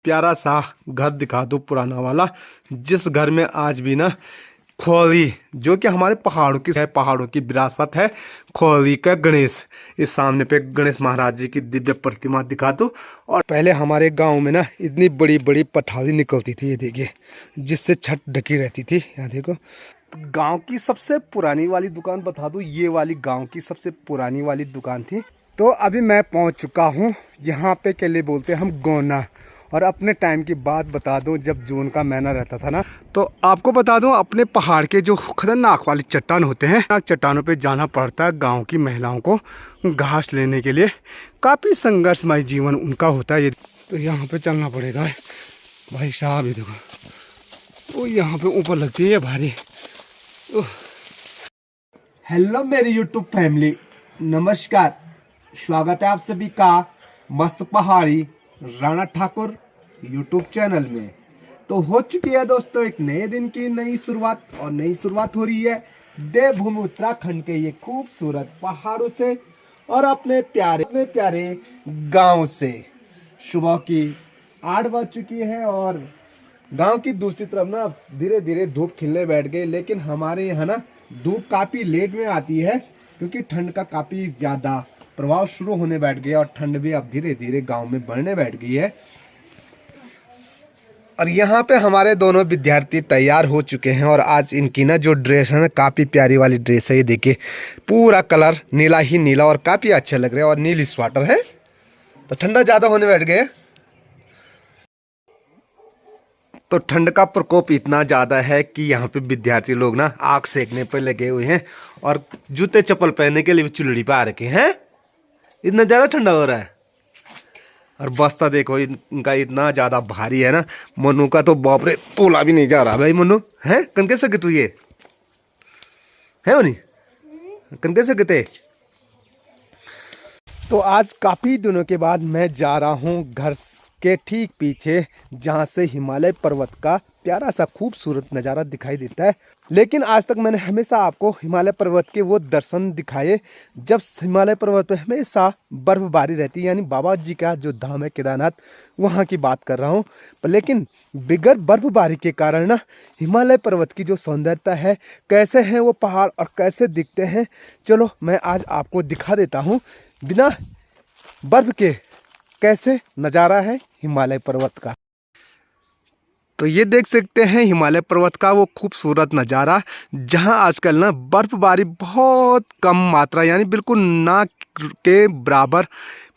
प्यारा सा घर दिखा दूँ पुराना वाला, जिस घर में आज भी ना खोली, जो कि हमारे पहाड़ों की विरासत है, खोली का गणेश। इस सामने पे गणेश महाराज जी की दिव्य प्रतिमा दिखा दूँ। और पहले हमारे गांव में ना इतनी बड़ी बड़ी पठाली निकलती थी, ये देखिए, जिससे छत ढकी रहती थी। यहाँ देखो, गांव की सबसे पुरानी वाली दुकान बता दूँ, ये वाली गांव की सबसे पुरानी वाली दुकान थी। तो अभी मैं पहुंच चुका हूं यहाँ पे, के लिए बोलते हैं हम गोना। और अपने टाइम की बात बता दूं, जब जून का महीना रहता था ना, तो आपको बता दूं, अपने पहाड़ के जो खतरनाक वाली चट्टान होते हैं, चट्टानों पे जाना पड़ता है गांव की महिलाओं को घास लेने के लिए। काफ़ी संघर्षमय जीवन उनका होता है। ये तो यहाँ पे चलना पड़ेगा भाई साहब। ये देखो, वो यहाँ पे ऊपर लगती है भारी। हेलो मेरी यूट्यूब फैमिली, नमस्कार, स्वागत है आप सभी का मस्त पहाड़ी राणा ठाकुर यूट्यूब चैनल में। तो हो चुकी है दोस्तों एक नए दिन की नई शुरुआत, और नई शुरुआत हो रही है देवभूमि उत्तराखंड के ये खूबसूरत पहाड़ों से और अपने प्यारे गांव से। सुबह की 8 बज चुकी है और गांव की दूसरी तरफ ना धीरे धीरे धूप खिलने बैठ गई। लेकिन हमारे यहाँ ना धूप काफ़ी लेट में आती है, क्योंकि ठंड का काफ़ी ज़्यादा प्रभाव शुरू होने बैठ गया और ठंड भी अब धीरे धीरे गांव में बढ़ने बैठ गई है। और यहाँ पे हमारे दोनों विद्यार्थी तैयार हो चुके हैं, और आज इनकी ना जो ड्रेस है ना, काफ़ी प्यारी वाली ड्रेस है। ये देखिए, पूरा कलर नीला ही नीला और काफ़ी अच्छे लग रहे हैं, और नीली स्वेटर है। तो ठंडा ज़्यादा होने बैठ गए, तो ठंड का प्रकोप इतना ज़्यादा है कि यहाँ पे विद्यार्थी लोग ना आग सेकने पर लगे हुए हैं, और जूते चप्पल पहनने के लिए भी चुल्ली पे आ रखे हैं। इतना ज़्यादा ठंडा हो रहा है। और बस्ता देखो, इनका इतना ज़्यादा भारी है ना, मनु का तो बाप रे तोला भी नहीं जा रहा भाई। मनु है कन कैसे तू ये है मनी कन कैसे कहते। तो आज काफ़ी दिनों के बाद मैं जा रहा हूँ घर के ठीक पीछे, जहाँ से हिमालय पर्वत का प्यारा सा खूबसूरत नज़ारा दिखाई देता है। लेकिन आज तक मैंने हमेशा आपको हिमालय पर्वत के वो दर्शन दिखाए जब हिमालय पर्वत पे हमेशा बर्फबारी रहती है, यानी बाबा जी का जो धाम है केदारनाथ, वहाँ की बात कर रहा हूँ। लेकिन बिगर बर्फबारी के कारण ना हिमालय पर्वत की जो सौंदर्यता है, कैसे हैं वो पहाड़ और कैसे दिखते हैं, चलो मैं आज आपको दिखा देता हूँ बिना बर्फ के कैसे नज़ारा है हिमालय पर्वत का। तो ये देख सकते हैं हिमालय पर्वत का वो खूबसूरत नज़ारा, जहां आजकल ना बर्फबारी बहुत कम मात्रा, यानी बिल्कुल ना के बराबर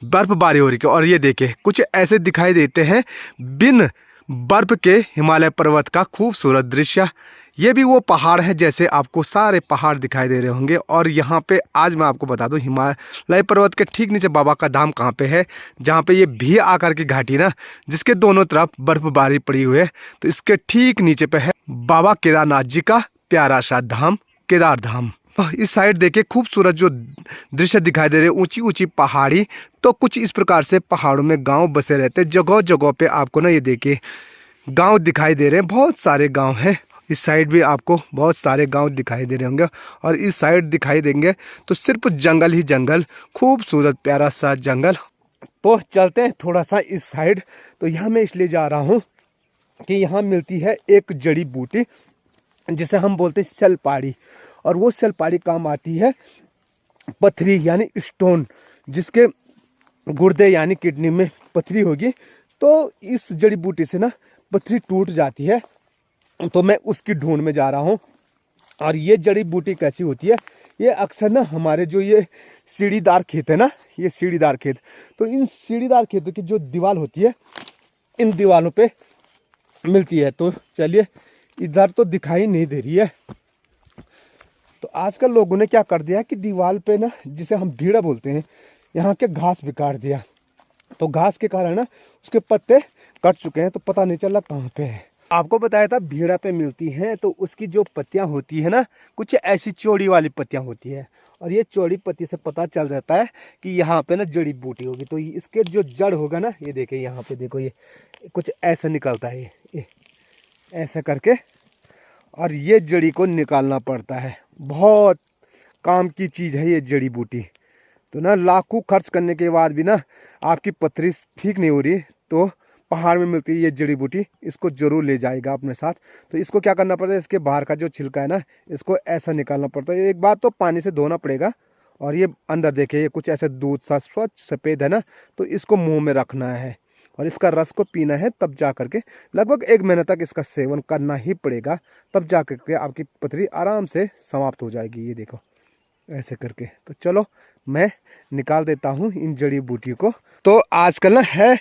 बर्फबारी हो रही है। और ये देखिए, कुछ ऐसे दिखाई देते हैं बिन बर्फ के हिमालय पर्वत का खूबसूरत दृश्य। ये भी वो पहाड़ है, जैसे आपको सारे पहाड़ दिखाई दे रहे होंगे। और यहाँ पे आज मैं आपको बता दूं, हिमालय पर्वत के ठीक नीचे बाबा का धाम कहाँ पे है, जहाँ पे ये भी आकार की घाटी ना, जिसके दोनों तरफ बर्फबारी पड़ी हुई है। तो इसके ठीक नीचे पे है बाबा केदारनाथ जी का प्यारा सा धाम, केदार धाम। इस साइड देखिए, खूबसूरत जो दृश्य दिखाई दे रहे हैं, ऊंची ऊंची पहाड़ी। तो कुछ इस प्रकार से पहाड़ों में गांव बसे रहते हैं। जगह जगह पे आपको ना ये देखिए गांव दिखाई दे रहे हैं, बहुत सारे गांव हैं। इस साइड भी आपको बहुत सारे गांव दिखाई दे रहे होंगे, और इस साइड दिखाई देंगे तो सिर्फ जंगल ही जंगल, खूबसूरत प्यारा सा जंगल। तो चलते हैं थोड़ा सा इस साइड। तो यहाँ मैं इसलिए जा रहा हूँ कि यहाँ मिलती है एक जड़ी बूटी, जिसे हम बोलते हैं सलपाड़ी। और वो सलपाड़ी काम आती है पथरी यानी स्टोन, जिसके गुर्दे यानी किडनी में पथरी होगी, तो इस जड़ी बूटी से ना पथरी टूट जाती है। तो मैं उसकी ढूंढ में जा रहा हूँ। और ये जड़ी बूटी कैसी होती है, ये अक्सर ना हमारे जो ये सीढ़ीदार खेत है ना, ये सीढ़ीदार खेत, तो इन सीढ़ीदार खेतों की जो दीवार होती है, इन दीवारों पे मिलती है। तो चलिए, इधर तो दिखाई नहीं दे रही है। तो आजकल लोगों ने क्या कर दिया कि दीवार पे ना, जिसे हम भीड़ा बोलते हैं, यहाँ के घास बिगाड़ दिया। तो घास के कारण ना उसके पत्ते कट चुके हैं, तो पता नहीं चला कहाँ पे है। आपको बताया था भीड़ा पे मिलती हैं, तो उसकी जो पत्तियां होती है ना, कुछ ऐसी चौड़ी वाली पत्तियां होती है। और ये चौड़ी पत्ती से पता चल जाता है कि यहाँ पे ना जड़ी बूटी होगी। तो इसके जो जड़ होगा ना, ये देखिए यहाँ पे देखो, ये कुछ ऐसा निकलता है, ये ऐसा करके, और ये जड़ी को निकालना पड़ता है। बहुत काम की चीज़ है ये जड़ी बूटी। तो ना लाखों खर्च करने के बाद भी ना आपकी पथरी ठीक नहीं हो रही, तो पहाड़ में मिलती है ये जड़ी बूटी, इसको जरूर ले जाएगा अपने साथ। तो इसको क्या करना पड़ता है, इसके बाहर का जो छिलका है ना, इसको ऐसा निकालना पड़ता है। एक बार तो पानी से धोना पड़ेगा। और ये अंदर देखिए, ये कुछ ऐसे दूध सा स्वच्छ सफ़ेद है ना, तो इसको मुंह में रखना है और इसका रस को पीना है। तब जा करके लगभग 1 महीने तक इसका सेवन करना ही पड़ेगा, तब जा करके आपकी पथरी आराम से समाप्त हो जाएगी। ये देखो ऐसे करके। तो चलो मैं निकाल देता हूँ इन जड़ी बूटी को। तो आजकल ना है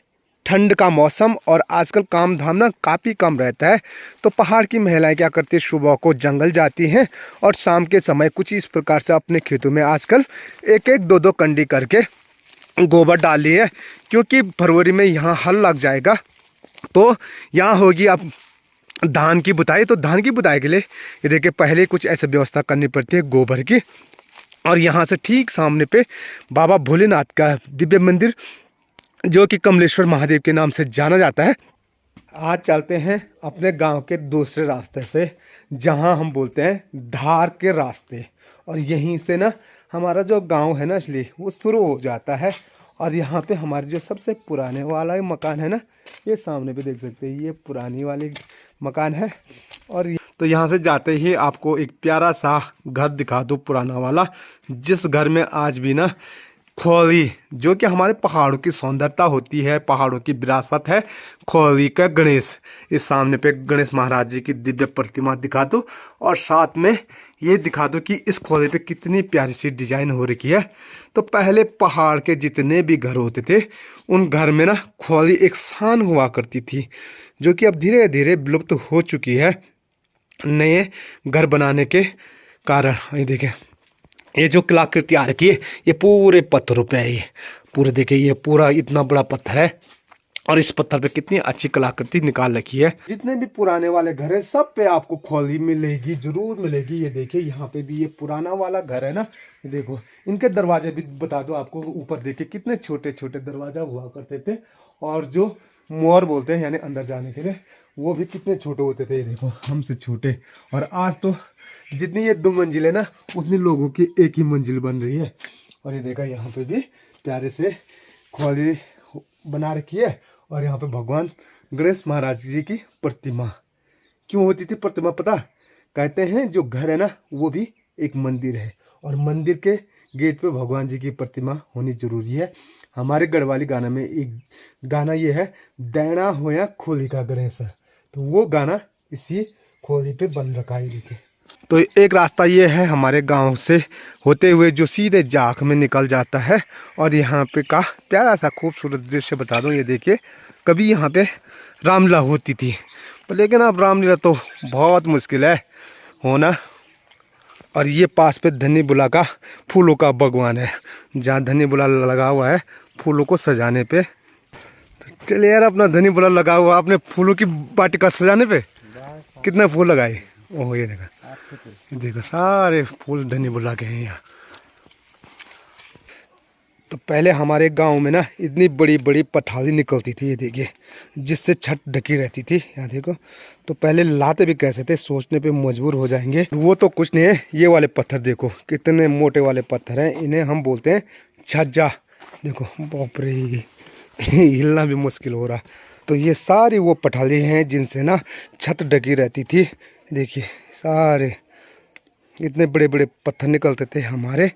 ठंड का मौसम और आजकल काम धाम ना काफ़ी कम रहता है। तो पहाड़ की महिलाएं क्या करती है, सुबह को जंगल जाती हैं और शाम के समय कुछ इस प्रकार से अपने खेतों में आजकल 1-1, 2-2 कंडी करके गोबर डाल ली है, क्योंकि फरवरी में यहाँ हल लग जाएगा। तो यहाँ होगी अब धान की बुताई। तो धान की बुताई के लिए ये देखिए पहले कुछ ऐसे व्यवस्था करनी पड़ती है गोबर की। और यहाँ से ठीक सामने पे बाबा भोलेनाथ का दिव्य मंदिर, जो कि कमलेश्वर महादेव के नाम से जाना जाता है। आज चलते हैं अपने गांव के दूसरे रास्ते से, जहां हम बोलते हैं धार के रास्ते। और यहीं से ना हमारा जो गांव है ना असली, वो शुरू हो जाता है। और यहाँ पे हमारे जो सबसे पुराने वाला मकान है ना, ये सामने पे देख सकते हैं, ये पुरानी वाली मकान है। और तो यहाँ से जाते ही आपको एक प्यारा सा घर दिखा दो पुराना वाला, जिस घर में आज भी ना खोली, जो कि हमारे पहाड़ों की सौंदर्यता होती है, पहाड़ों की विरासत है, खोली का गणेश। इस सामने पे गणेश महाराज जी की दिव्य प्रतिमा दिखा दो और साथ में ये दिखा दो कि इस खोली पे कितनी प्यारी सी डिजाइन हो रखी है। तो पहले पहाड़ के जितने भी घर होते थे, उन घर में ना खोली एक शान हुआ करती थी, जो कि अब धीरे धीरे विलुप्त हो चुकी है नए घर बनाने के कारण। ये देखें, ये जो कलाकृति आ रखी है, ये पूरे पत्थरों पे है। ये पूरे देखिए, ये पूरा इतना बड़ा पत्थर है और इस पत्थर पे कितनी अच्छी कलाकृति निकाल रखी है। जितने भी पुराने वाले घर है, सब पे आपको खोली मिलेगी, जरूर मिलेगी। ये देखिए यहाँ पे भी ये पुराना वाला घर है ना, ये देखो इनके दरवाजे भी बता दो आपको। ऊपर देखिए कितने छोटे छोटे दरवाजा हुआ करते थे, और जो मोर बोलते हैं यानी अंदर जाने के लिए, वो भी कितने छोटे होते थे। ये देखो हमसे छोटे। और आज तो जितनी ये 2 मंजिल है ना, उतनी लोगों की 1 ही मंजिल बन रही है। और ये देखा यहाँ पे भी प्यारे से खोली बना रखी है। और यहाँ पे भगवान गणेश महाराज जी की प्रतिमा क्यों होती थी प्रतिमा पता? कहते हैं जो घर है ना, वो भी एक मंदिर है, और मंदिर के गेट पे भगवान जी की प्रतिमा होनी जरूरी है। हमारे गढ़वाली गाना में एक गाना ये है, दैना होया खोली का गणेश, तो वो गाना इसी खोली पे बन रखा है। देखिए, तो एक रास्ता ये है हमारे गांव से होते हुए जो सीधे जाख में निकल जाता है। और यहाँ पे का प्यारा सा खूबसूरत दृश्य बता दूँ। ये देखिए, कभी यहाँ पे रामलीला होती थी, लेकिन अब रामलीला तो बहुत मुश्किल है होना। और ये पास पे धनी बुला का फूलों का बागवान है, जहाँ धनी बुला लगा हुआ है फूलों को सजाने पे। तो चलिए यार, अपना धनी बुला लगा हुआ अपने फूलों की वाटिका सजाने पे। कितने फूल लगाए? ओह ये देखो सारे फूल धनी बुला के हैं यहाँ। तो पहले हमारे गांव में ना इतनी बड़ी बड़ी पठाली निकलती थी, ये देखिए, जिससे छत ढकी रहती थी। यहाँ देखो, तो पहले लाते भी कैसे थे, सोचने पे मजबूर हो जाएंगे। वो तो कुछ नहीं है, ये वाले पत्थर देखो कितने मोटे वाले पत्थर हैं, इन्हें हम बोलते हैं छज्जा। देखो बाप रे, हिलना भी मुश्किल हो रहा। तो ये सारी वो पठाली हैं जिनसे ना छत ढकी रहती थी। देखिए सारे इतने बड़े बड़े पत्थर निकलते थे हमारे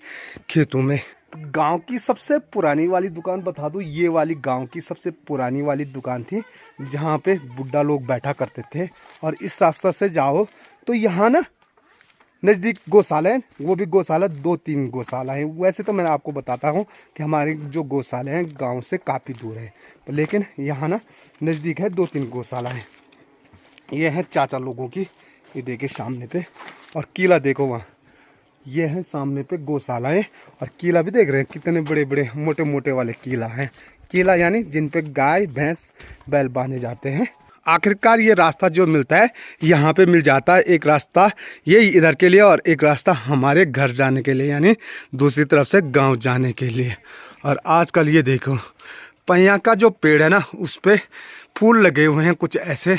खेतों में। गांव की सबसे पुरानी वाली दुकान बता दूं, ये वाली गांव की सबसे पुरानी वाली दुकान थी, जहां पे बुढ़ा लोग बैठा करते थे। और इस रास्ता से जाओ तो यहाँ ना नज़दीक गौशाला है, वो भी गौशाला 2-3 गौशाला हैं। वैसे तो मैं आपको बताता हूँ कि हमारे जो गौशाले हैं गांव से काफ़ी दूर है, लेकिन यहाँ ना नज़दीक है 2-3 गौशाला हैं। ये है चाचा लोगों की, ये देखिए सामने पे। और किला देखो वहाँ, ये है सामने पे गौशालाएँ। और किला भी देख रहे हैं, कितने बड़े बड़े मोटे मोटे वाले किला हैं। किला यानी जिन पे गाय भैंस बैल बांधे जाते हैं। आखिरकार ये रास्ता जो मिलता है यहाँ पे मिल जाता है। एक रास्ता ये इधर के लिए और एक रास्ता हमारे घर जाने के लिए, यानी दूसरी तरफ से गांव जाने के लिए। और आजकल ये देखो, पैया का जो पेड़ है ना, उस पर फूल लगे हुए हैं कुछ ऐसे,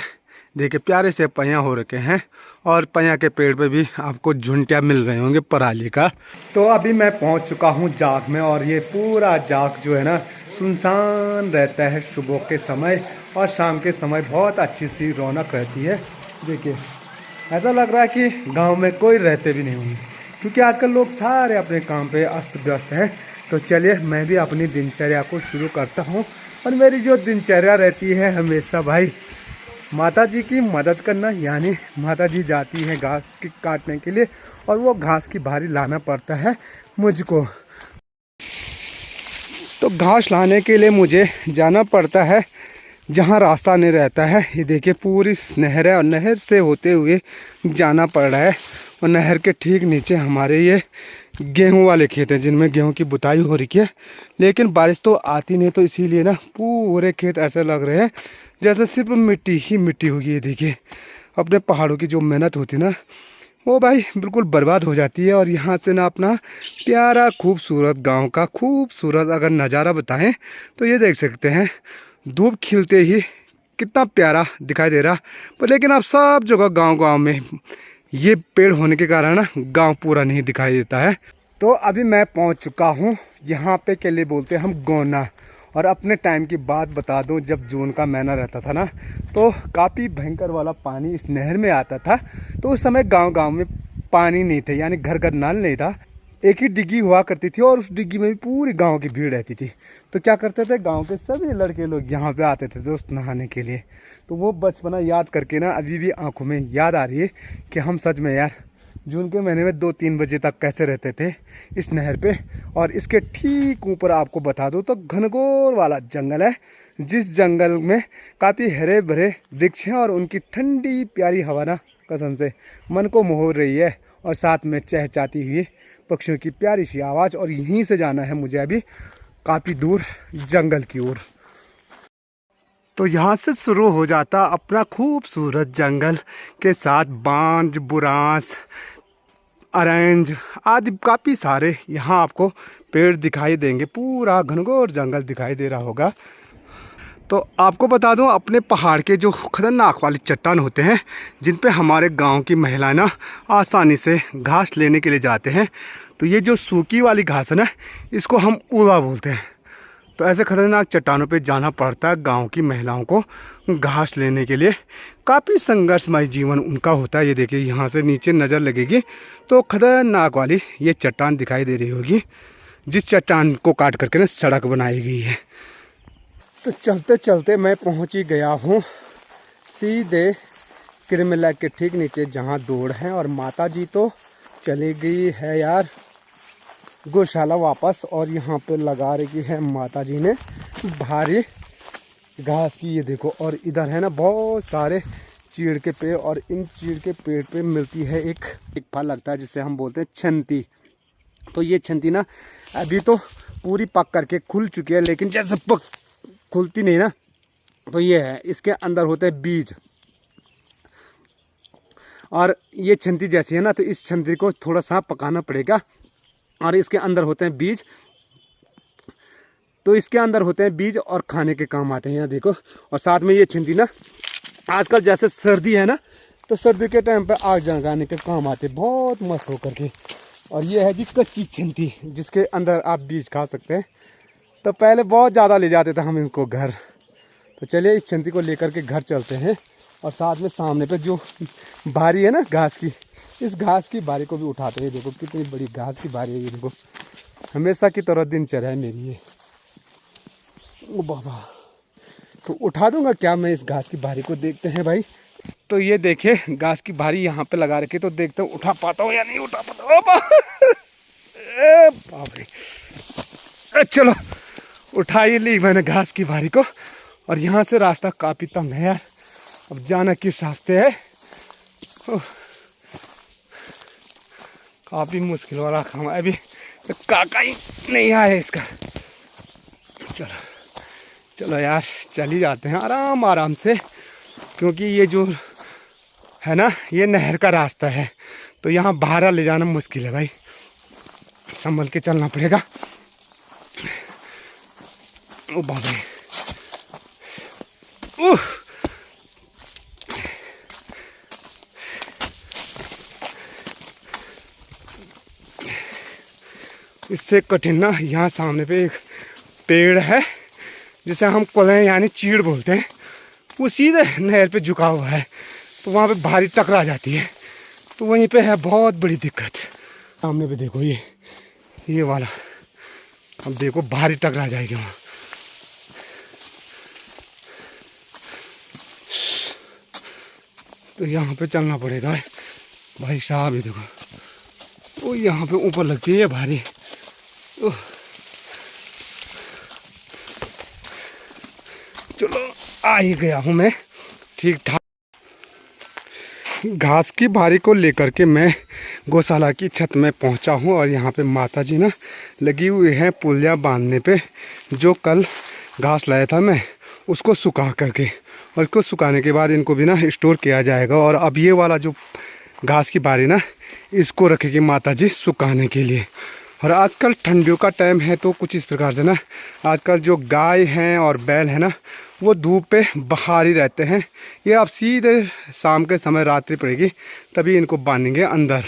देखिए प्यारे से पैया हो रखे हैं। और पैया के पेड़ पे भी आपको झुंटिया मिल रहे होंगे पराली का। तो अभी मैं पहुंच चुका हूं जाख में, और ये पूरा जाख जो है ना सुनसान रहता है सुबह के समय, और शाम के समय बहुत अच्छी सी रौनक रहती है। देखिए ऐसा लग रहा है कि गांव में कोई रहते भी नहीं होंगे, क्योंकि आजकल लोग सारे अपने काम पे अस्त व्यस्त हैं। तो चलिए मैं भी अपनी दिनचर्या को शुरू करता हूँ। और मेरी जो दिनचर्या रहती है हमेशा भाई माता जी की मदद करना, यानी माता जी जाती है घास की काटने के लिए, और वो घास की भारी लाना पड़ता है मुझको। तो घास लाने के लिए मुझे जाना पड़ता है जहाँ रास्ता नहीं रहता है। ये देखिए पूरी नहर है, और नहर से होते हुए जाना पड़ रहा है। और नहर के ठीक नीचे हमारे ये गेहूं वाले खेत हैं, जिनमें गेहूं की बुताई हो रही है। लेकिन बारिश तो आती नहीं, तो इसीलिए ना पूरे खेत ऐसे लग रहे हैं जैसे सिर्फ मिट्टी ही मिट्टी होगी। ये देखिए अपने पहाड़ों की जो मेहनत होती ना, वो भाई बिल्कुल बर्बाद हो जाती है। और यहाँ से ना अपना प्यारा खूबसूरत गांव का खूबसूरत अगर नज़ारा बताएं तो ये देख सकते हैं, धूप खिलते ही कितना प्यारा दिखाई दे रहा। पर लेकिन अब सब जगह गांव-गांव में ये पेड़ होने के कारण ना गांव पूरा नहीं दिखाई देता है। तो अभी मैं पहुंच चुका हूं यहाँ पे के लिए बोलते हैं हम गोना। और अपने टाइम की बात बता दूं, जब जून का महीना रहता था ना, तो काफ़ी भयंकर वाला पानी इस नहर में आता था। तो उस समय गांव-गांव में पानी नहीं थे, यानी घर घर नल नहीं था। एक ही डिग्गी हुआ करती थी, और उस डिग्गी में भी पूरी गांव की भीड़ रहती थी। तो क्या करते थे, गांव के सभी लड़के लोग यहाँ पे आते थे दोस्त नहाने के लिए। तो वो बचपना याद करके ना अभी भी आंखों में याद आ रही है कि हम सच में यार जून के महीने में 2-3 बजे तक कैसे रहते थे इस नहर पे। और इसके ठीक ऊपर आपको बता दूँ तो घनघोर वाला जंगल है, जिस जंगल में काफ़ी हरे भरे वृक्ष हैं, और उनकी ठंडी प्यारी हवा ना कसम से मन को मोह रही है। और साथ में चहचहाती हुई पक्षियों की प्यारी सी आवाज़। और यहीं से जाना है मुझे अभी काफ़ी दूर जंगल की ओर। तो यहाँ से शुरू हो जाता अपना खूबसूरत जंगल के साथ बांज, बुरांस, ऑरेंज आदि काफ़ी सारे यहाँ आपको पेड़ दिखाई देंगे। पूरा घनघोर जंगल दिखाई दे रहा होगा। तो आपको बता दूं, अपने पहाड़ के जो खतरनाक वाली चट्टान होते हैं, जिन पे हमारे गांव की महिलाएं ना आसानी से घास लेने के लिए जाते हैं। तो ये जो सूखी वाली घास है ना, इसको हम ऊला बोलते हैं। तो ऐसे खतरनाक चट्टानों पे जाना पड़ता है गांव की महिलाओं को घास लेने के लिए। काफ़ी संघर्षमय जीवन उनका होता है। ये देखिए यहाँ से नीचे नज़र लगेगी तो खतरनाक वाली ये चट्टान दिखाई दे रही होगी, जिस चट्टान को काट करके ना सड़क बनाई गई है। तो चलते चलते मैं पहुंच ही गया हूं सीधे किरमिला के ठीक नीचे जहां दौड़ है। और माता जी तो चली गई है यार गौशाला वापस, और यहाँ पे लगा रही है माता जी ने भारी घास की। ये देखो, और इधर है ना बहुत सारे चीड़ के पेड़, और इन चीड़ के पेड़ पे मिलती है एक फल लगता है जिसे हम बोलते हैं छंती। तो ये छंती ना अभी तो पूरी पक करके खुल चुकी है, लेकिन जैसे पक खुलती नहीं ना, तो ये है, इसके अंदर होते हैं बीज। और ये छंती जैसी है ना, तो इस छंती को थोड़ा सा पकाना पड़ेगा, और इसके अंदर होते हैं बीज। तो इसके अंदर होते हैं बीज और खाने के काम आते हैं, यहाँ देखो। और साथ में ये छंती ना आजकल जैसे सर्दी है ना, तो सर्दी के टाइम पे आग जगाने के काम आते हैं बहुत मस्त होकर के। और ये है जी कच्ची छंती, जिसके अंदर आप बीज खा सकते हैं। तो पहले बहुत ज़्यादा ले जाते थे हम इसको घर। तो चलिए इस छंती को लेकर के घर चलते हैं। और साथ में सामने पे जो भारी है ना घास की, इस घास की भारी को भी उठाते हैं। देखो कितनी बड़ी घास की भारी है ये, देखो हमेशा की तरह दिनचर्या है मेरी ये। ओ बाबा, तो उठा दूंगा क्या मैं इस घास की भारी को, देखते हैं भाई। तो ये देखे घास की भारी यहाँ पे लगा रखी, तो देखते हैं उठा पाता हूँ या नहीं उठा पाता। बाप रे, चलो उठा ही ली मैंने घास की भारी को। और यहाँ से रास्ता काफ़ी तंग है यार, अब जाना किस रास्ते है, काफ़ी मुश्किल वाला काम है। अभी तो काका ही नहीं आया इसका। चलो चलो यार, चल ही जाते हैं आराम आराम से, क्योंकि ये जो है ना ये नहर का रास्ता है, तो यहाँ भारा ले जाना मुश्किल है भाई, संभल के चलना पड़ेगा। ओ बाबा, इससे कठिन ना यहाँ सामने पे एक पेड़ है, जिसे हम कुलें यानी चीड़ बोलते हैं, वो सीधे नहर पे झुका हुआ है, तो वहाँ पे भारी टकरा जाती है, तो वहीं पे है बहुत बड़ी दिक्कत। सामने पे देखो ये वाला, अब देखो भारी टकरा जाएगी वहाँ। तो यहाँ पे चलना पड़ेगा भाई साहब। ये देखो वो यहाँ पे ऊपर लगती है भारी। चलो आ ही गया हूँ मैं ठीक ठाक। घास की भारी को लेकर के मैं गौशाला की छत में पहुँचा हूँ और यहाँ पे माता जी ना लगी हुई है पुलिया बांधने पे। जो कल घास लाया था मैं उसको सुखा करके, और इसको सुखाने के बाद इनको भी ना स्टोर किया जाएगा। और अब ये वाला जो घास की बारी ना इसको रखेगी माता जी सुखाने के लिए। और आजकल ठंडियों का टाइम है, तो कुछ इस प्रकार से ना आजकल जो गाय हैं और बैल है ना वो धूप पे बाहर ही रहते हैं। ये अब सीधे शाम के समय रात्रि पड़ेगी तभी इनको बांधेंगे अंदर।